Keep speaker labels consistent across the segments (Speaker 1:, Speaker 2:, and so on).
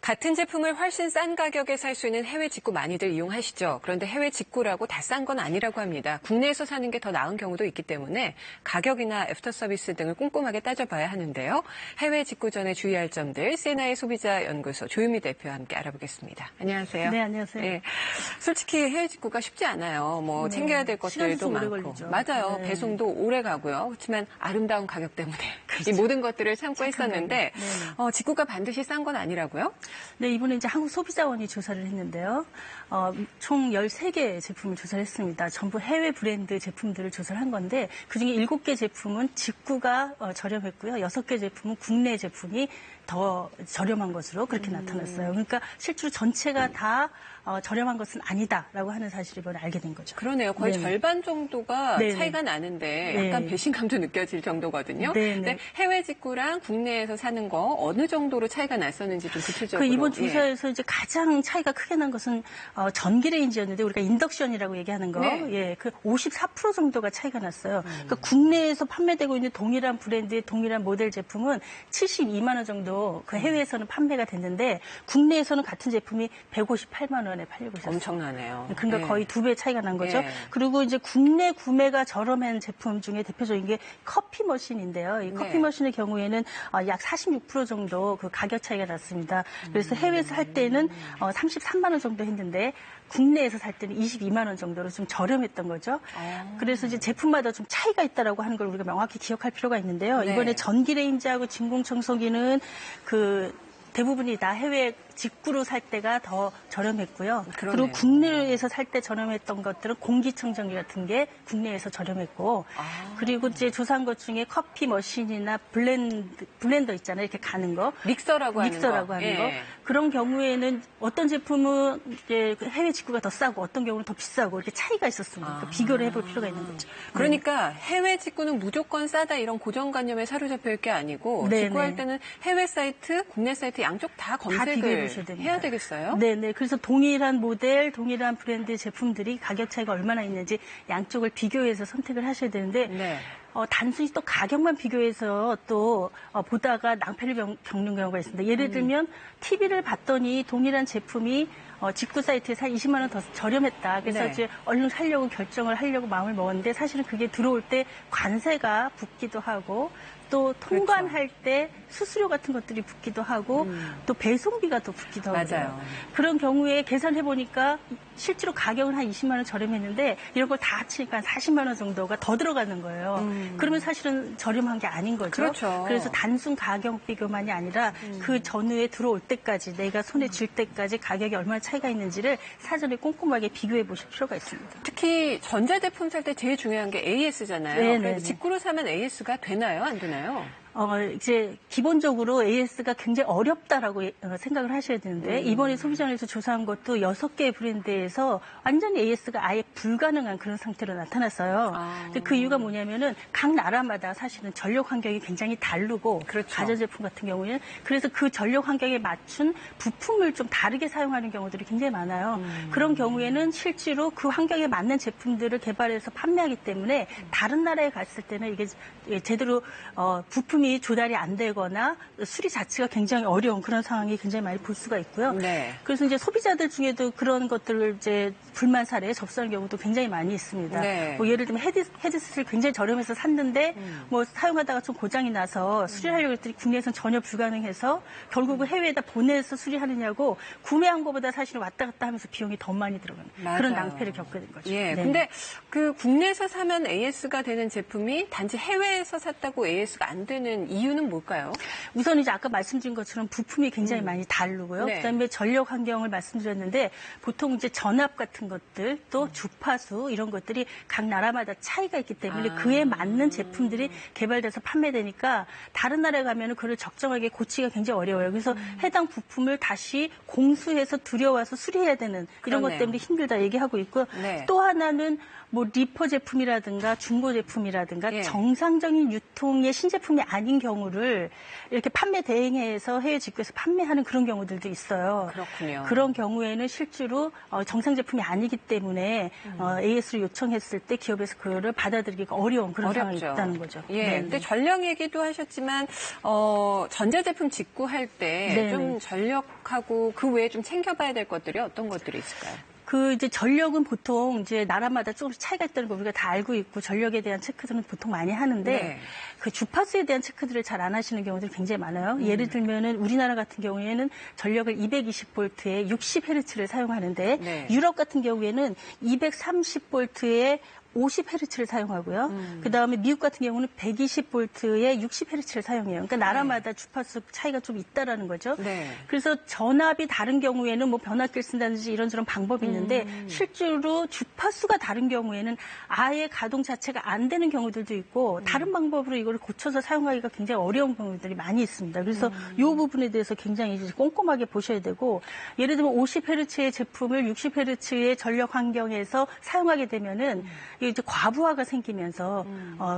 Speaker 1: 같은 제품을 훨씬 싼 가격에 살 수 있는 해외 직구 많이들 이용하시죠. 그런데 해외 직구라고 다 싼 건 아니라고 합니다. 국내에서 사는 게 더 나은 경우도 있기 때문에 가격이나 애프터 서비스 등을 꼼꼼하게 따져봐야 하는데요. 해외 직구 전에 주의할 점들 C&I 소비자 연구소 조유미 대표와 함께 알아보겠습니다. 안녕하세요.
Speaker 2: 네, 안녕하세요. 네.
Speaker 1: 솔직히 해외 직구가 쉽지 않아요. 뭐 챙겨야 될 것들도 많고.
Speaker 2: 오래 걸리죠.
Speaker 1: 맞아요.
Speaker 2: 네.
Speaker 1: 배송도 오래 가고요. 그렇지만 아름다운 가격 때문에 그렇죠. 이 모든 것들을 참고 했었는데 직구가 반드시 싼 건 아니라고요?
Speaker 2: 네, 이번에 이제 한국소비자원이 조사를 했는데요. 총 13개 제품을 조사를 했습니다. 전부 해외 브랜드 제품들을 조사를 한 건데 그중에 7개 제품은 직구가 저렴했고요. 6개 제품은 국내 제품이 더 저렴한 것으로 그렇게 나타났어요. 그러니까 실제로 전체가 다 저렴한 것은 아니다라고 하는 사실을 이번에 알게 된 거죠.
Speaker 1: 그러네요. 거의 절반 정도가 차이가 나는데 약간 배신감도 느껴질 정도거든요. 근데 해외 직구랑 국내에서 사는 거 어느 정도로 차이가 났었는지 좀 구체적으로.
Speaker 2: 이번 조사에서 이제 가장 차이가 크게 난 것은 전기레인지였는데 우리가 인덕션이라고 얘기하는 거, 그 54% 정도가 차이가 났어요. 그러니까 국내에서 판매되고 있는 동일한 브랜드의 동일한 모델 제품은 72만 원 정도 그 해외에서는 판매가 됐는데 국내에서는 같은 제품이 158만 원에 팔리고 있었어요.
Speaker 1: 엄청나네요.
Speaker 2: 그러니까 거의 2배 차이가 난 거죠. 그리고 이제 국내 구매가 저렴한 제품 중에 대표적인 게 커피 머신인데요. 이 커피 머신의 경우에는 약 46% 정도 그 가격 차이가 났습니다. 그래서 해외에서 할 때는 33만 원 정도 했는데 국내에서 살 때는 22만 원 정도로 좀 저렴했던 거죠. 그래서 이제 제품마다 좀 차이가 있다라고 하는 걸 우리가 명확히 기억할 필요가 있는데요. 이번에 전기레인지하고 진공청소기는 대부분이 다 해외 직구로 살 때가 더 저렴했고요. 그리고 국내에서 살 때 저렴했던 것들은 공기청정기 같은 게 국내에서 저렴했고, 그리고 이제 조사한 것 중에 커피 머신이나 블렌더 있잖아요. 이렇게 가는 거.
Speaker 1: 믹서라고 하는 거.
Speaker 2: 그런 경우에는 어떤 제품은 이제 해외 직구가 더 싸고 어떤 경우는 더 비싸고 이렇게 차이가 있었습니다. 그러니까 비교를 해볼 필요가 있는 거죠.
Speaker 1: 그러니까 해외 직구는 무조건 싸다 이런 고정관념에 사로잡힐 게 아니고 직구할 때는 해외 사이트, 국내 사이트 양쪽 다 검색을 해야 되겠어요?
Speaker 2: 네네. 그래서 동일한 모델, 동일한 브랜드 제품들이 가격 차이가 얼마나 있는지 양쪽을 비교해서 선택을 하셔야 되는데 단순히 또 가격만 비교해서 또 보다가 낭패를 겪는 경우가 있습니다. 예를 들면 TV를 봤더니 동일한 제품이 직구 사이트에서 한 20만 원 더 저렴했다. 그래서 이제 얼른 사려고 결정을 하려고 마음을 먹었는데 사실은 그게 들어올 때 관세가 붙기도 하고 또 통관할 때 수수료 같은 것들이 붙기도 하고 또 배송비가 또 붙기도 하고 그런 경우에 계산해 보니까 실제로 가격은 한 20만 원 저렴했는데 이런 걸 다 합치니까 40만 원 정도가 더 들어가는 거예요. 그러면 사실은 저렴한 게 아닌 거죠. 그래서 단순 가격 비교만이 아니라 그 전후에 들어올 때까지 내가 손에 쥘 때까지 가격이 얼마나 차이가 있는지를 사전에 꼼꼼하게 비교해 보실 필요가 있습니다.
Speaker 1: 특히 전자제품 살 때 제일 중요한 게 AS잖아요. 그래서 직구로 사면 AS가 되나요? 안 되나요?
Speaker 2: 이제 기본적으로 AS가 굉장히 어렵다라고 생각을 하셔야 되는데 이번에 소비자원에서 조사한 것도 6개의 브랜드에서 완전히 AS가 아예 불가능한 그런 상태로 나타났어요. 그 이유가 뭐냐면은 각 나라마다 사실은 전력 환경이 굉장히 다르고 가전제품 같은 경우에는 그래서 그 전력 환경에 맞춘 부품을 좀 다르게 사용하는 경우들이 굉장히 많아요. 그런 경우에는 실제로 그 환경에 맞는 제품들을 개발해서 판매하기 때문에 다른 나라에 갔을 때는 이게 제대로 부품이 조달이 안 되거나 수리 자체가 굉장히 어려운 그런 상황이 굉장히 많이 볼 수가 있고요. 그래서 이제 소비자들 중에도 그런 것들을 이제 불만 사례에 접수하는 경우도 굉장히 많이 있습니다. 뭐 예를 들면 헤드셋을 굉장히 저렴해서 샀는데 뭐 사용하다가 좀 고장이 나서 수리하려고 했더니 국내에서는 전혀 불가능해서 결국은 해외에다 보내서 수리하느냐고 구매한 것보다 사실은 왔다 갔다 하면서 비용이 더 많이 들어가는 그런 낭패를 겪게 된 거죠.
Speaker 1: 근데 그 국내에서 사면 AS가 되는 제품이 단지 해외에서 샀다고 AS가 안 되는 이유는 뭘까요?
Speaker 2: 우선 이제 아까 말씀드린 것처럼 부품이 굉장히 많이 다르고요. 그다음에 전력 환경을 말씀드렸는데 보통 이제 전압 같은 것들 또 주파수 이런 것들이 각 나라마다 차이가 있기 때문에 그에 맞는 제품들이 개발돼서 판매되니까 다른 나라에 가면은 그걸 적정하게 고치기가 굉장히 어려워요. 그래서 해당 부품을 다시 공수해서 들여와서 수리해야 되는 이런 것 때문에 힘들다 얘기하고 있고요. 또 하나는 뭐 리퍼 제품이라든가 중고 제품이라든가
Speaker 1: 예.
Speaker 2: 정상적인 유통의 신제품이 아닌 경우를 이렇게 판매 대행해서 해외 직구에서 판매하는 그런 경우들도 있어요.
Speaker 1: 그렇군요.
Speaker 2: 그런 경우에는 실제로 정상 제품이 아니기 때문에 AS를 요청했을 때 기업에서 그거를 받아들이기가 어려운 그런 상황이 있다는 거죠.
Speaker 1: 예.
Speaker 2: 네.
Speaker 1: 근데 전력 얘기도 하셨지만 전자제품 직구할 때
Speaker 2: 네.
Speaker 1: 좀 전력하고 그 외에 좀 챙겨봐야 될 것들이 어떤 것들이 있을까요?
Speaker 2: 그 이제 전력은 보통 이제 나라마다 조금씩 차이가 있다는 거 우리가 다 알고 있고 전력에 대한 체크들은 보통 많이 하는데
Speaker 1: 네.
Speaker 2: 그 주파수에 대한 체크들을 잘 안 하시는 경우들이 굉장히 많아요. 예를 들면은 우리나라 같은 경우에는 전력을 220볼트에 60Hz를 사용하는데
Speaker 1: 네.
Speaker 2: 유럽 같은 경우에는 230볼트에 50Hz를 사용하고요. 그다음에 미국 같은 경우는 120볼트에 60Hz를 사용해요. 그러니까 나라마다 주파수 차이가 좀 있다라는 거죠.
Speaker 1: 네.
Speaker 2: 그래서 전압이 다른 경우에는 뭐 변압기를 쓴다든지 이런저런 방법이 있는데 실제로 주파수가 다른 경우에는 아예 가동 자체가 안 되는 경우들도 있고 다른 방법으로 이걸 고쳐서 사용하기가 굉장히 어려운 경우들이 많이 있습니다. 그래서 이 부분에 대해서 굉장히 이제 꼼꼼하게 보셔야 되고 예를 들면 50Hz의 제품을 60Hz의 전력 환경에서 사용하게 되면은 이게 이제 과부하가 생기면서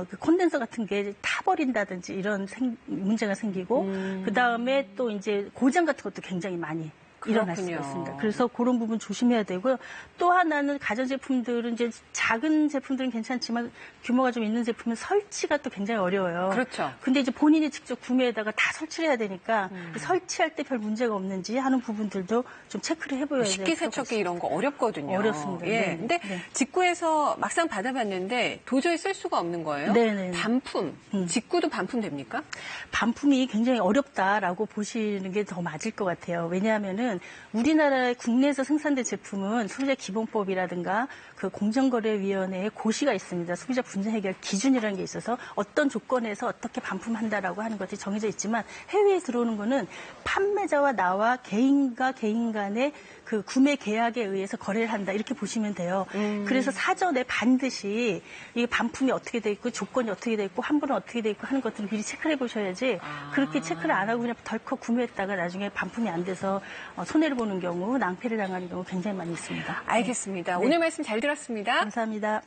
Speaker 2: 그 콘덴서 같은 게 타버린다든지 이런 문제가 생기고 그 다음에 또 이제 고장 같은 것도 굉장히 많이 일어날 수가
Speaker 1: 그렇군요.
Speaker 2: 있습니다. 그래서 그런 부분 조심해야 되고요. 또 하나는 가전제품들은 이제 작은 제품들은 괜찮지만 규모가 좀 있는 제품은 설치가 또 굉장히 어려워요.
Speaker 1: 그렇죠.
Speaker 2: 근데 이제 본인이 직접 구매에다가 다 설치를 해야 되니까 설치할 때 별 문제가 없는지 하는 부분들도 좀 체크를 해보여야 돼요.
Speaker 1: 식기세척기 이런 거 어렵거든요.
Speaker 2: 어렵습니다.
Speaker 1: 예.
Speaker 2: 네.
Speaker 1: 근데
Speaker 2: 네.
Speaker 1: 직구해서 막상 받아봤는데 도저히 쓸 수가 없는 거예요.
Speaker 2: 네네.
Speaker 1: 반품. 직구도 반품 됩니까?
Speaker 2: 반품이 굉장히 어렵다라고 보시는 게 더 맞을 것 같아요. 왜냐하면은 우리나라의 국내에서 생산된 제품은 소비자 기본법이라든가 그 공정거래위원회의 고시가 있습니다. 소비자 분쟁 해결 기준이라는 게 있어서 어떤 조건에서 어떻게 반품한다라고 하는 것이 정해져 있지만 해외에 들어오는 거는 판매자와 나와 개인과 개인 간의 그 구매 계약에 의해서 거래를 한다 이렇게 보시면 돼요. 그래서 사전에 반드시 이 반품이 어떻게 돼 있고 조건이 어떻게 돼 있고 환불은 어떻게 돼 있고 하는 것들을 미리 체크를 해보셔야지 그렇게 체크를 안 하고 그냥 덜컥 구매했다가 나중에 반품이 안 돼서 손해를 보는 경우 낭패를 당하는 경우 굉장히 많이 있습니다.
Speaker 1: 알겠습니다.
Speaker 2: 네.
Speaker 1: 오늘 말씀 잘 들었습니다.
Speaker 2: 감사합니다.